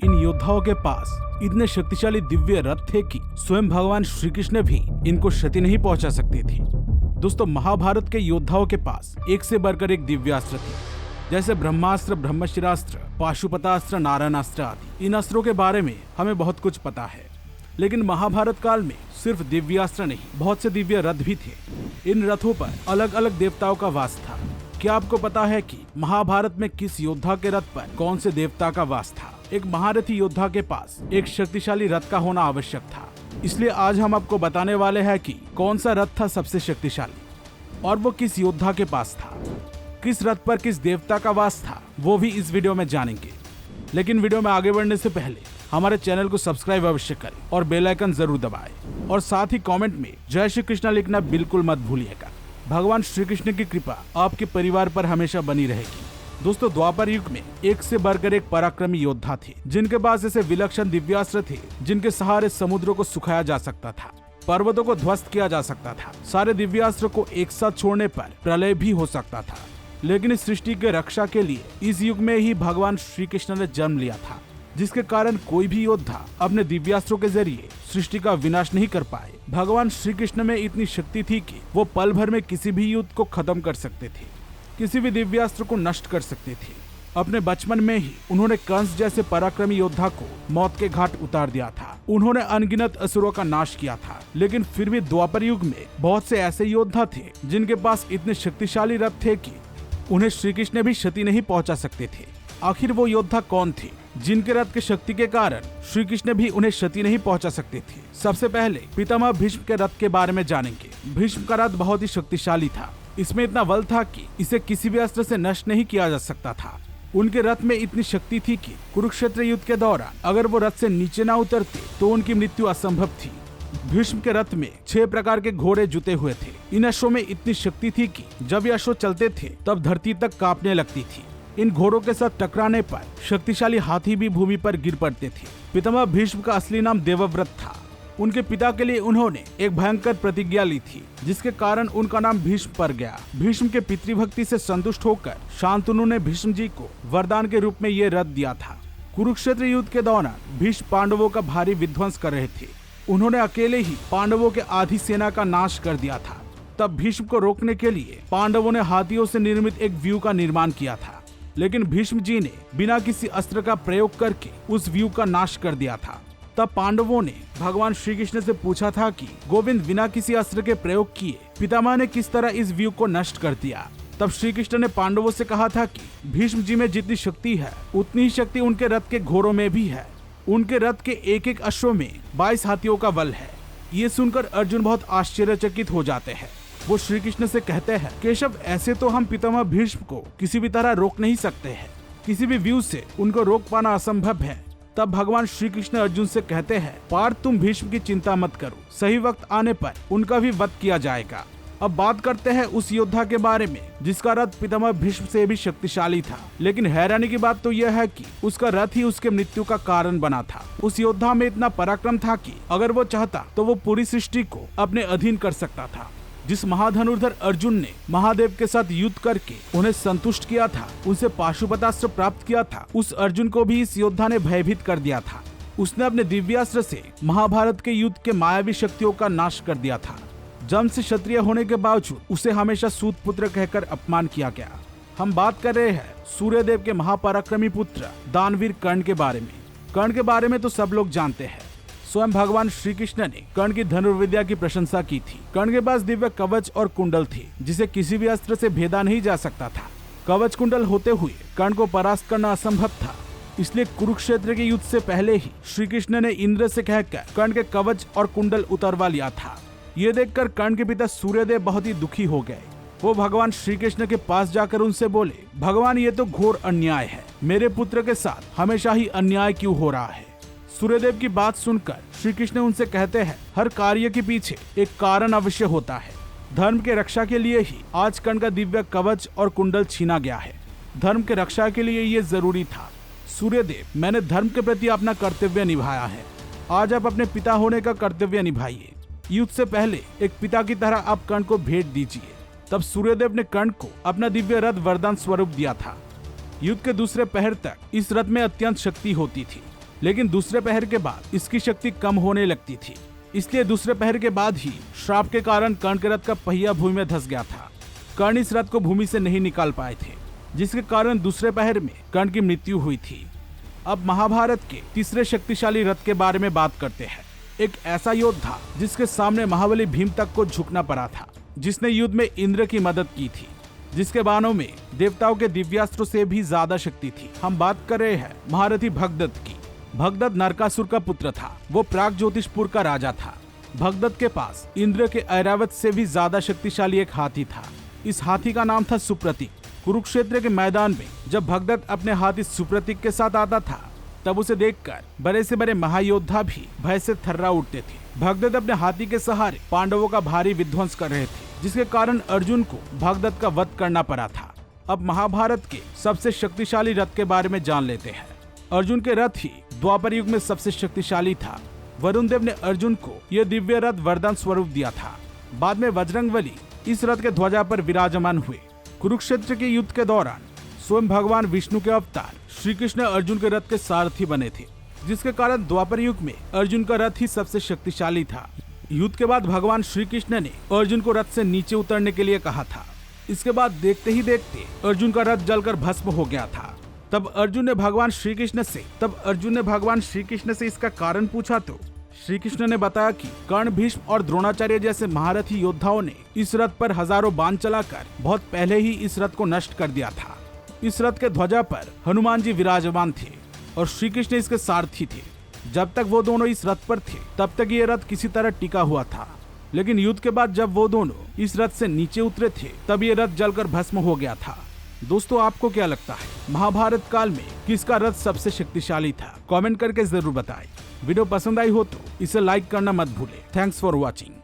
इन योद्धाओं के पास इतने शक्तिशाली दिव्य रथ थे कि स्वयं भगवान श्री कृष्ण भी इनको क्षति नहीं पहुंचा सकते थे। दोस्तों, महाभारत के योद्धाओं के पास एक से बढ़कर एक दिव्यास्त्र थे, जैसे ब्रह्मास्त्र, ब्रह्मशिरास्त्र, पाशुपतास्त्र, नारायणास्त्र आदि। इन अस्त्रों के बारे में हमें बहुत कुछ पता है, लेकिन महाभारत काल में सिर्फ दिव्यास्त्र नहीं, बहुत से दिव्य रथ भी थे। इन रथों पर अलग अलग देवताओं का वास था। क्या आपको पता है कि महाभारत में किस योद्धा के रथ पर कौन से देवता का वास था? एक महारथी योद्धा के पास एक शक्तिशाली रथ का होना आवश्यक था। इसलिए आज हम आपको बताने वाले हैं कि कौन सा रथ था सबसे शक्तिशाली और वो किस योद्धा के पास था। किस रथ पर किस देवता का वास था वो भी इस वीडियो में जानेंगे। लेकिन वीडियो में आगे बढ़ने से पहले हमारे चैनल को सब्सक्राइब अवश्य करें और बेल आइकन जरूर दबाएं और साथ ही कमेंट में जय श्री कृष्ण लिखना बिल्कुल मत भूलिएगा। भगवान श्री कृष्ण की कृपा आपके परिवार पर हमेशा बनी रहेगी। दोस्तों, द्वापर युग में एक से बढ़कर एक पराक्रमी योद्धा थे, जिनके पास ऐसे विलक्षण दिव्यास्त्र थे जिनके सहारे समुद्रों को सुखाया जा सकता था, पर्वतों को ध्वस्त किया जा सकता था। सारे दिव्यास्त्र को एक साथ छोड़ने पर प्रलय भी हो सकता था। लेकिन इस सृष्टि के रक्षा के लिए इस युग में ही भगवान श्री कृष्ण ने जन्म लिया था, जिसके कारण कोई भी योद्धा अपने दिव्यास्त्रों के जरिए सृष्टि का विनाश नहीं कर पाए। भगवान श्री कृष्ण में इतनी शक्ति थी कि वो पल भर में किसी भी युद्ध को खत्म कर सकते थे, किसी भी दिव्यास्त्र को नष्ट कर सकते थे। अपने बचपन में ही उन्होंने कंस जैसे पराक्रमी योद्धा को मौत के घाट उतार दिया था। उन्होंने अनगिनत असुरों का नाश किया था। लेकिन फिर भी द्वापर युग में बहुत से ऐसे योद्धा थे जिनके पास इतने शक्तिशाली रथ थे कि उन्हें श्री कृष्ण भी क्षति नहीं पहुंचा सकते थे। आखिर वो योद्धा कौन थे जिनके रथ की शक्ति के कारण श्री कृष्ण भी उन्हें क्षति नहीं पहुंचा सकते थे? सबसे पहले पितामह भीष्म के रथ के बारे में जानेंगे। भीष्म का रथ बहुत ही शक्तिशाली था। इसमें इतना बल था कि इसे किसी भी अस्त्र से नष्ट नहीं किया जा सकता था। उनके रथ में इतनी शक्ति थी कि कुरुक्षेत्र युद्ध के दौरान अगर वो रथ से नीचे ना उतरते तो उनकी मृत्यु असंभव थी। भीष्म के रथ में 6 प्रकार के घोड़े जुटे हुए थे। इन अश्वों में इतनी शक्ति थी कि जब ये अश्व चलते थे तब धरती तक कांपने लगती थी। इन घोड़ों के साथ टकराने पर शक्तिशाली हाथी भी भूमि पर गिर पड़ते थे। पितामह भीष्म का असली नाम देवव्रत था। उनके पिता के लिए उन्होंने एक भयंकर प्रतिज्ञा ली थी, जिसके कारण उनका नाम भीष्म पड़ गया। भीष्म के पितृभक्ति से संतुष्ट होकर शांतनु ने भीष्म जी को वरदान के रूप में ये रथ दिया था। कुरुक्षेत्र युद्ध के दौरान भीष्म पांडवों का भारी विध्वंस कर रहे थे। उन्होंने अकेले ही पांडवों के आधी सेना का नाश कर दिया था। तब भीष्म को रोकने के लिए पांडवों ने हाथियों से निर्मित एक व्यूह का निर्माण किया था, लेकिन भीष्म जी ने बिना किसी अस्त्र का प्रयोग करके उस व्यूह का नाश कर दिया था। तब पांडवों ने भगवान श्री कृष्ण से पूछा था कि गोविंद, बिना किसी अस्त्र के प्रयोग किए पितामह ने किस तरह इस व्यूह को नष्ट कर दिया? तब श्री कृष्ण ने पांडवों से कहा था कि भीष्म जी में जितनी शक्ति है उतनी ही शक्ति उनके रथ के घोड़ों में भी है। उनके रथ के एक एक अश्व में 22 हाथियों का बल है। ये सुनकर अर्जुन बहुत आश्चर्यचकित हो जाते हैं। वो श्री कृष्ण से कहते हैं, केशव, ऐसे तो हम पितामह भीष्म को किसी भी तरह रोक नहीं सकते हैं। किसी भी व्यू से उनको रोक पाना असंभव है। तब भगवान श्री कृष्ण अर्जुन से कहते हैं, पार्थ, तुम भीष्म की चिंता मत करो, सही वक्त आने पर उनका भी वध किया जाएगा। अब बात करते हैं उस योद्धा के बारे में जिसका रथ पितामह भीष्म से भी शक्तिशाली था। लेकिन हैरानी की बात तो यह है कि उसका रथ ही उसके मृत्यु का कारण बना था। उस योद्धा में इतना पराक्रम था कि अगर वो चाहता तो वो पूरी सृष्टि को अपने अधीन कर सकता था। जिस महाधनुर्धर अर्जुन ने महादेव के साथ युद्ध करके उन्हें संतुष्ट किया था, उनसे पाशुपतास्त्र प्राप्त किया था, उस अर्जुन को भी इस योद्धा ने भयभीत कर दिया था। उसने अपने दिव्यास्त्र से महाभारत के युद्ध के मायावी शक्तियों का नाश कर दिया था। जन्म से क्षत्रिय होने के बावजूद उसे हमेशा सूत पुत्र कहकर अपमान किया गया। हम बात कर रहे हैं सूर्यदेव के महापराक्रमी पुत्र दानवीर कर्ण के बारे में। कर्ण के बारे में तो सब लोग जानते हैं। स्वयं भगवान श्री कृष्ण ने कर्ण की धनुर्विद्या की प्रशंसा की थी। कर्ण के पास दिव्य कवच और कुंडल थे, जिसे किसी भी अस्त्र से भेदा नहीं जा सकता था। कवच कुंडल होते हुए कर्ण को परास्त करना असंभव था। इसलिए कुरुक्षेत्र के युद्ध से पहले ही श्री कृष्ण ने इंद्र से कहकर कर्ण के कवच और कुंडल उतरवा लिया था। ये देखकर कर्ण के पिता सूर्यदेव बहुत ही दुखी हो गए। वो भगवान श्री कृष्ण के पास जाकर उनसे बोले, भगवान, ये तो घोर अन्याय है। मेरे पुत्र के साथ हमेशा ही अन्याय क्यों हो रहा है? सूर्यदेव की बात सुनकर श्री कृष्ण उनसे कहते हैं, हर कार्य के पीछे एक कारण अवश्य होता है। धर्म के रक्षा के लिए ही आज कर्ण का दिव्य कवच और कुंडल छीना गया है। धर्म के रक्षा के लिए ये जरूरी था। सूर्यदेव, मैंने धर्म के प्रति अपना कर्तव्य निभाया है। आज आप अपने पिता होने का कर्तव्य निभाइए। युद्ध से पहले एक पिता की तरह आप कर्ण को भेंट दीजिए। तब सूर्यदेव ने कर्ण को अपना दिव्य रथ वरदान स्वरूप दिया था। युद्ध के दूसरे पहर तक इस रथ में अत्यंत शक्ति होती थी। लेकिन दूसरे पहर के बाद इसकी शक्ति कम होने लगती थी। इसलिए दूसरे पहर के बाद ही श्राप के कारण कर्ण के रथ का पहिया भूमि में धंस गया था। कर्ण इस रथ को भूमि से नहीं निकाल पाए थे, जिसके कारण दूसरे पहर में कर्ण की मृत्यु हुई थी। अब महाभारत के तीसरे शक्तिशाली रथ के बारे में बात करते हैं। एक ऐसा योद्धा जिसके सामने महाबली भीम तक को झुकना पड़ा था, जिसने युद्ध में इंद्र की मदद की थी, जिसके बाणों में देवताओं के दिव्यास्त्रों से भी ज्यादा शक्ति थी। हम बात कर रहे हैं महारथी भगदत्त की। भगदत्त नरकासुर का पुत्र था। वो प्राग ज्योतिषपुर का राजा था। भगदत्त के पास इंद्र के ऐरावत से भी ज्यादा शक्तिशाली एक हाथी था। इस हाथी का नाम था सुप्रतीक। कुरुक्षेत्र के मैदान में जब भगदत्त अपने हाथी सुप्रतीक के साथ आता था, तब उसे देखकर बड़े से बड़े महायोद्धा भी भय से थर्रा उठते थे। भगदत्त अपने हाथी के सहारे पांडवों का भारी विध्वंस कर रहे थे, जिसके कारण अर्जुन को भगदत्त का वध करना पड़ा था। अब महाभारत के सबसे शक्तिशाली रथ के बारे में जान लेते हैं। अर्जुन के रथ ही द्वापर युग में सबसे शक्तिशाली था। वरुण देव ने अर्जुन को यह दिव्य रथ वरदान स्वरूप दिया था। बाद में बजरंगबली इस रथ के ध्वजा पर विराजमान हुए। कुरुक्षेत्र के युद्ध के दौरान स्वयं भगवान विष्णु के अवतार श्री कृष्ण अर्जुन के रथ के सारथी बने थे, जिसके कारण द्वापर युग में अर्जुन का रथ ही सबसे शक्तिशाली था। युद्ध के बाद भगवान श्री कृष्ण ने अर्जुन को रथ से नीचे उतरने के लिए कहा था। इसके बाद देखते ही देखते अर्जुन का रथ जलकर भस्म हो गया था। तब अर्जुन ने भगवान श्री कृष्ण से इसका कारण पूछा तो श्री कृष्ण ने बताया कि कर्ण, भीष्म और द्रोणाचार्य जैसे महारथी योद्धाओं ने इस रथ पर हजारों बाण चलाकर बहुत पहले ही इस रथ को नष्ट कर दिया था। इस रथ के ध्वजा पर हनुमान जी विराजमान थे और श्री कृष्ण इसके सारथी थे। जब तक वो दोनों इस रथ पर थे, तब तक ये रथ किसी तरह टिका हुआ था। लेकिन युद्ध के बाद जब वो दोनों इस रथ से नीचे उतरे थे, तब ये रथ जलकर भस्म हो गया था। दोस्तों, आपको क्या लगता है, महाभारत काल में किसका रथ सबसे शक्तिशाली था? कमेंट करके जरूर बताएं। वीडियो पसंद आई हो तो इसे लाइक करना मत भूलें। Thanks for watching.